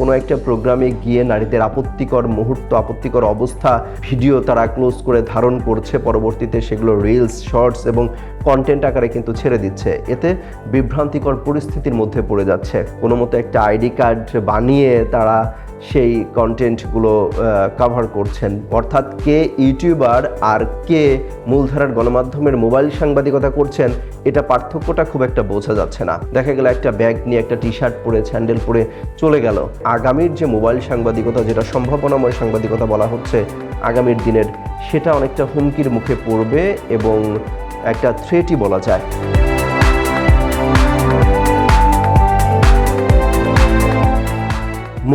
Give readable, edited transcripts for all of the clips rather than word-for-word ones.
কোনো একটা প্রোগ্রামে গিয়ে নারীদের আপত্তিকর মুহূর্ত, আপত্তিকর অবস্থা ভিডিও তারা ক্লোজ করে ধারণ করছে, পরবর্তীতে সেগুলো রিলস, শর্টস এবং কন্টেন্ট আকারে কিন্তু ছেড়ে দিচ্ছে। এতে বিভ্রান্তিকর পরিস্থিতির মধ্যে পড়ে যাচ্ছে। কোনো মতো একটা আইডি কার্ড বানিয়ে তারা সেই কন্টেন্টগুলো কভার করছেন। অর্থাৎ কে ইউটিউবার আর কে মূলধারার গণমাধ্যমের মোবাইল সাংবাদিকতা করছেন, এটা পার্থক্যটা খুব একটা বোঝা যাচ্ছে না। দেখা গেল একটা ব্যাগ নিয়ে, একটা টি শার্ট পরে, স্যান্ডেল পরে চলে গেল। আগামীর যে মোবাইল সাংবাদিকতা, যেটা সম্ভাবনাময় সাংবাদিকতা বলা হচ্ছে আগামীর দিনের, সেটা অনেকটা হুমকির মুখে পড়বে এবং একটা থ্রেটই বলা যায়।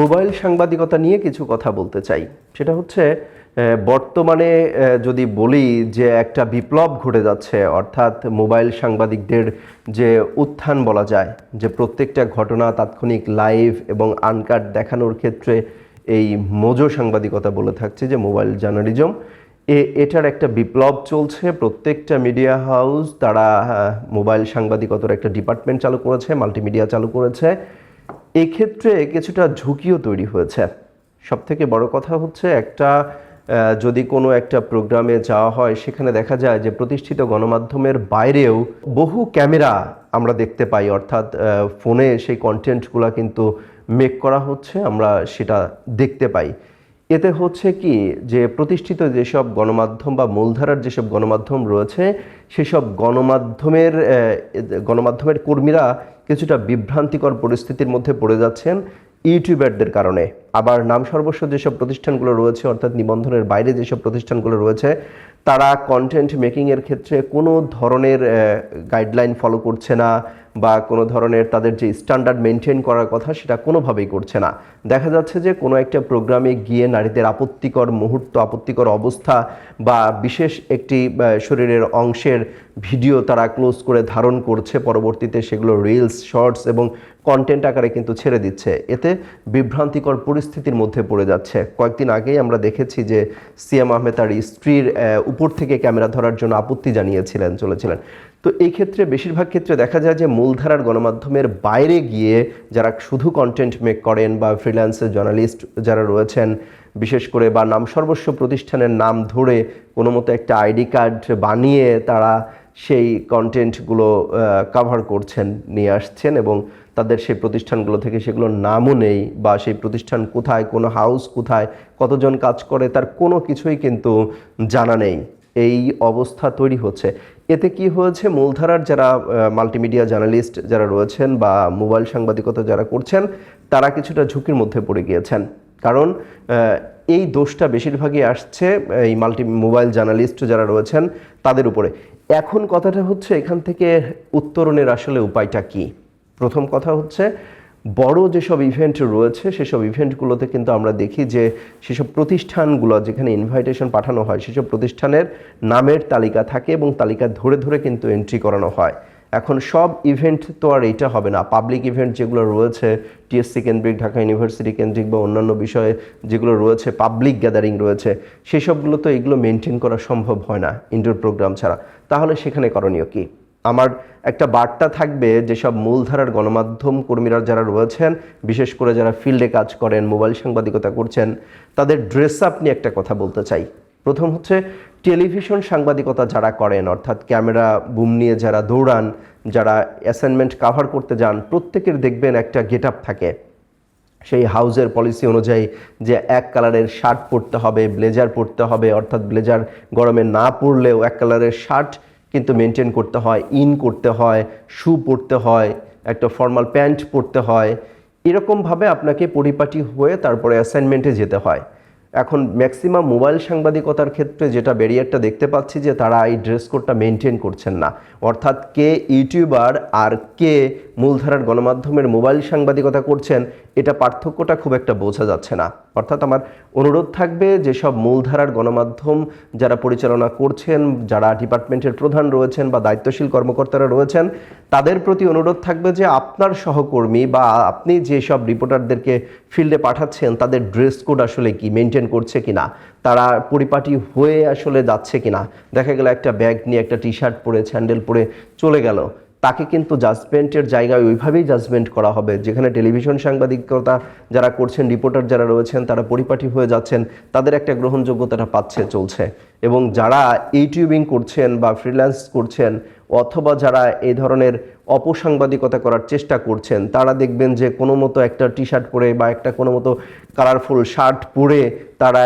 মোবাইল সাংবাদিকতা নিয়ে কিছু কথা বলতে চাই। সেটা হচ্ছে বর্তমানে যদি বলি যে একটা বিপ্লব ঘটে যাচ্ছে, অর্থাৎ মোবাইল সাংবাদিকদের যে উত্থান বলা যায়, যে প্রত্যেকটা ঘটনা তাৎক্ষণিক লাইভ এবং আনকাট দেখানোর ক্ষেত্রে এই মোজো সাংবাদিকতা বলে থাকছে যে মোবাইল জার্নালিজম, এটার একটা বিপ্লব চলছে। প্রত্যেকটা মিডিয়া হাউস তারা মোবাইল সাংবাদিকতার একটা ডিপার্টমেন্ট চালু করেছে, মাল্টিমিডিয়া চালু করেছে। এক্ষেত্রে কিছুটা ঝুঁকিও তৈরি হয়েছে। সবথেকে বড় কথা হচ্ছে একটা যদি কোনো একটা প্রোগ্রামে যাওয়া হয়, সেখানে দেখা যায় যে প্রতিষ্ঠিত গণমাধ্যমের বাইরেও বহু ক্যামেরা আমরা দেখতে পাই, অর্থাৎ ফোনে সেই কন্টেন্টগুলো কিন্তু মেক করা হচ্ছে, আমরা সেটা দেখতে পাই। এতে হচ্ছে কি যে প্রতিষ্ঠিত যেসব গণমাধ্যম বা মূলধারার যেসব গণমাধ্যম রয়েছে, সেসব গণমাধ্যমের কর্মীরা কিছুটা বিভ্রান্তিকর পরিস্থিতির মধ্যে পড়ে যাচ্ছেন ইউটিউবারদের কারণে। আবার নাম সর্বস্ব যেসব প্রতিষ্ঠানগুলো রয়েছে, অর্থাৎ নিবন্ধনের বাইরে যেসব প্রতিষ্ঠানগুলো রয়েছে, তারা কন্টেন্ট মেকিংয়ের ক্ষেত্রে কোনো ধরনের গাইডলাইন ফলো করছে না, বা কোনো ধরনের তাদের যে স্ট্যান্ডার্ড মেনটেন করার কথা সেটা কোনোভাবেই করছে না। দেখা যাচ্ছে যে কোনো একটা প্রোগ্রামে গিয়ে নারীদের আপত্তিকর মুহূর্ত, আপত্তিকর অবস্থা বা বিশেষ একটি শরীরের অংশের ভিডিও তারা ক্লোজ করে ধারণ করছে, পরবর্তীতে সেগুলো রিলস, শর্টস এবং কন্টেন্ট আকারে কিন্তু ছেড়ে দিচ্ছে। এতে বিভ্রান্তিকর পরিস্থিতির মধ্যে পড়ে যাচ্ছে। কয়েকদিন আগেই আমরা দেখেছি যে সিয়াম আহমেদ তার স্ত্রীর উপর থেকে ক্যামেরা ধরার জন্য আপত্তি চলেছিলেন। তো এই ক্ষেত্রে বেশিরভাগ ক্ষেত্রে দেখা যায় যে মূলধারার গণমাধ্যমের বাইরে গিয়ে যারা শুধু কন্টেন্ট মেক করেন বা ফ্রিল্যান্সের জার্নালিস্ট যারা রয়েছেন বিশেষ করে, বা নাম সর্বস্ব প্রতিষ্ঠানের নাম ধরে কোনো মতো একটা আইডি কার্ড বানিয়ে তারা সেই কন্টেন্টগুলো কভার করছেন, নিয়ে আসছেন এবং তাদের সেই প্রতিষ্ঠানগুলো থেকে সেগুলোর নামও নেই, বা সেই প্রতিষ্ঠান কোথায়, কোনো হাউস কোথায়, কতজন কাজ করে, তার কোনো কিছুই কিন্তু জানা নেই। এই অবস্থা তৈরি হচ্ছে। এতে কি হয়েছে, মূলধারার যারা মাল্টিমিডিয়া জার্নালিস্ট যারা রয়েছেন বা মোবাইল সাংবাদিকতা যারা করছেন, তারা কিছুটা ঝুঁকির মধ্যে পড়ে গিয়েছেন। কারণ এই দোষটা বেশিরভাগই আসছে এই মোবাইল জার্নালিস্ট যারা রয়েছেন তাদের উপরে। এখন কথাটা হচ্ছে এখান থেকে উত্তরণের আসলে উপায়টা কি? প্রথম কথা হচ্ছে বড় যেসব ইভেন্ট রয়েছে সেসব ইভেন্টগুলোতে কিন্তু আমরা দেখি যে সেসব প্রতিষ্ঠানগুলো যেখানে ইনভাইটেশন পাঠানো হয়, সেসব প্রতিষ্ঠানের নামের তালিকা থাকে এবং তালিকা ধরে ধরে কিন্তু এন্ট্রি করানো হয়। এখন সব ইভেন্ট তো আর এইটা হবে না। পাবলিক ইভেন্ট যেগুলো রয়েছে, টিএসসি কেন্দ্রিক, ঢাকা ইউনিভার্সিটি কেন্দ্রিক বা অন্যান্য বিষয়ে যেগুলো রয়েছে, পাবলিক গ্যাদারিং রয়েছে, সেই সবগুলো তো এগুলো মেনটেন করা সম্ভব হয় না ইনডোর প্রোগ্রাম ছাড়া। তাহলে সেখানে করণীয় কি? আমার একটা বার্তা থাকবে যেসব মূলধারার গণমাধ্যম কর্মীরা যারা রয়েছেন, বিশেষ করে যারা ফিল্ডে কাজ করেন, মোবাইল সাংবাদিকতা করছেন, তাদের ড্রেস আপ নিয়ে একটা কথা বলতে চাই। প্রথম হচ্ছে টেলিভিশন সাংবাদিকতা যারা করেন, অর্থাৎ ক্যামেরা বুম নিয়ে যারা দৌড়ান, যারা অ্যাসাইনমেন্ট কাভার করতে যান, প্রত্যেকের দেখবেন একটা গেট আপ থাকে। সেই হাউজের পলিসি অনুযায়ী যে এক কালারের শার্ট পরতে হবে, ব্লেজার পরতে হবে, অর্থাৎ ব্লেজার গরমে না পরলেও এক কালারের শার্ট কিন্তু মেনটেন করতে হয়, করতে হয়, শু পরতে হয়, একটা ফর্মাল প্যান্ট পরতে হয়। এরকমভাবে আপনাকে পরিপাটি হয়ে তারপরে অ্যাসাইনমেন্টে যেতে হয়। এখন ম্যাক্সিমাম মোবাইল সাংবাদিকতার ক্ষেত্রে যেটা ব্যারিয়ারটা দেখতে পাচ্ছি যে তারা এই ড্রেস কোডটা মেনটেন করছেন না। অর্থাৎ কে ইউটিউবার আর কে মূলধারার গণমাধ্যমের মোবাইল সাংবাদিকতা করছেন, এটা পার্থক্যটা খুব একটা বোঝা যাচ্ছে না। অর্থাৎ আমার অনুরোধ থাকবে যেসব মূলধারার গণমাধ্যম যারা পরিচালনা করছেন, যারা ডিপার্টমেন্টের প্রধান রয়েছেন বা দায়িত্বশীল কর্মকর্তারা রয়েছেন, তাদের প্রতি অনুরোধ থাকবে যে আপনার সহকর্মী বা আপনি যেসব রিপোর্টারদেরকে ফিল্ডে পাঠাচ্ছেন তাদের ড্রেস কোড আসলে কি মেনটেন করছে কিনা, তারা পরিপাটি হয়ে আসলে যাচ্ছে কিনা। দেখা গেল একটা ব্যাগ নিয়ে, একটা টি শার্ট পরে, স্যান্ডেল পরে চলে গেল। তাকে কিন্তু জাজমেন্টের জায়গায় ওইভাবেই জাজমেন্ট করা হবে, যেখানে টেলিভিশন সাংবাদিকতা যারা করছেন, রিপোর্টার যারা রয়েছেন, তারা পরিপাটি হয়ে যাচ্ছেন, তাদের একটা গ্রহণযোগ্যতাটা পাচ্ছে, চলছে। এবং যারা ইউটিউবিং করছেন বা ফ্রিল্যান্স করছেন অথবা যারা এই ধরনের অপসাংবাদিকতা করার চেষ্টা করছেন, তারা দেখবেন যে কোনো মতো একটা টি শার্ট পরে বা একটা কোনো মতো কালারফুল শার্ট পরে, তারা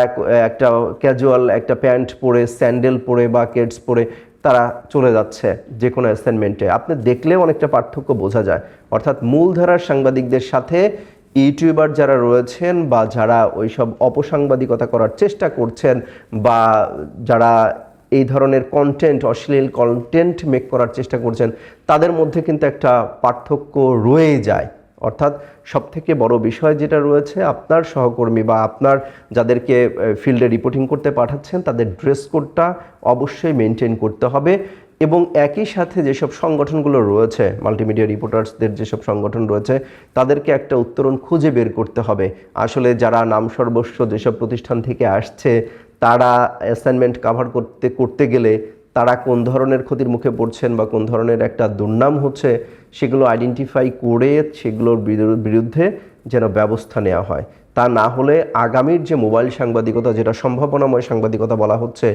একটা ক্যাজুয়াল একটা প্যান্ট পরে, স্যান্ডেল পরে বা কেডস পরে তারা চলে যাচ্ছে যে কোনো অ্যাসাইনমেন্টে। আপনি দেখলেও অনেকটা পার্থক্য বোঝা যায়। অর্থাৎ মূলধারার সাংবাদিকদের সাথে ইউটিউবার যারা রয়েছেন বা যারা ওইসব অপসাংবাদিকতা করার চেষ্টা করছেন বা যারা এই ধরনের কন্টেন্ট, অশ্লীল কন্টেন্ট মেক করার চেষ্টা করছেন, তাদের মধ্যে কিন্তু একটা পার্থক্য রয়ে যায়। অর্থাৎ সবথেকে বড় বিষয় যেটা রয়েছে, আপনার সহকর্মী বা আপনার যাদেরকে ফিল্ডে রিপোর্টিং করতে পাঠাচ্ছেন, তাদের ড্রেস কোডটা অবশ্যই মেনটেন করতে হবে। এবং একই সাথে যেসব সংগঠনগুলো রয়েছে, মাল্টিমিডিয়া রিপোর্টার্সদের যেসব সংগঠন রয়েছে, তাদেরকে একটা উত্তরণ খুঁজে বের করতে হবে। আসলে যারা নাম সর্বস্ব যেসব প্রতিষ্ঠান থেকে আসছে, তারা অ্যাসাইনমেন্ট কাভার করতে গেলে তারা কোন ধরনের ক্ষতির মুখে পড়ছেন বা কোন ধরনের একটা দুর্নাম হচ্ছে, সেগুলো আইডেন্টিফাই করে সেগুলোর বিরুদ্ধে যেন ব্যবস্থা নেওয়া হয়। তা না হলে আগামীর যে মোবাইল সাংবাদিকতা, যেটা সম্ভাবনাময় সাংবাদিকতা বলা হচ্ছে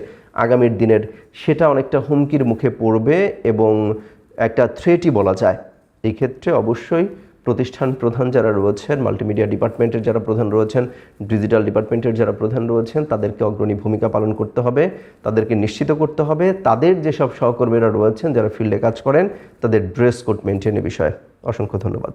আগামীর দিনের, সেটা অনেকটা হুমকির মুখে পড়বে এবং একটা থ্রেটই বলা যায়। এই ক্ষেত্রে অবশ্যই প্রতিষ্ঠান প্রধান যারা রয়েছেন, মাল্টিমিডিয়া ডিপার্টমেন্টের যারা প্রধান রয়েছেন, ডিজিটাল ডিপার্টমেন্টের যারা প্রধান রয়েছেন, তাদেরকে অগ্রণী ভূমিকা পালন করতে হবে। তাদেরকে নিশ্চিত করতে হবে তাদের যেসব সহকর্মীরা রয়েছেন যারা ফিল্ডে কাজ করেন, তাদের ড্রেস কোড মেনটেনের বিষয়ে। অসংখ্য ধন্যবাদ।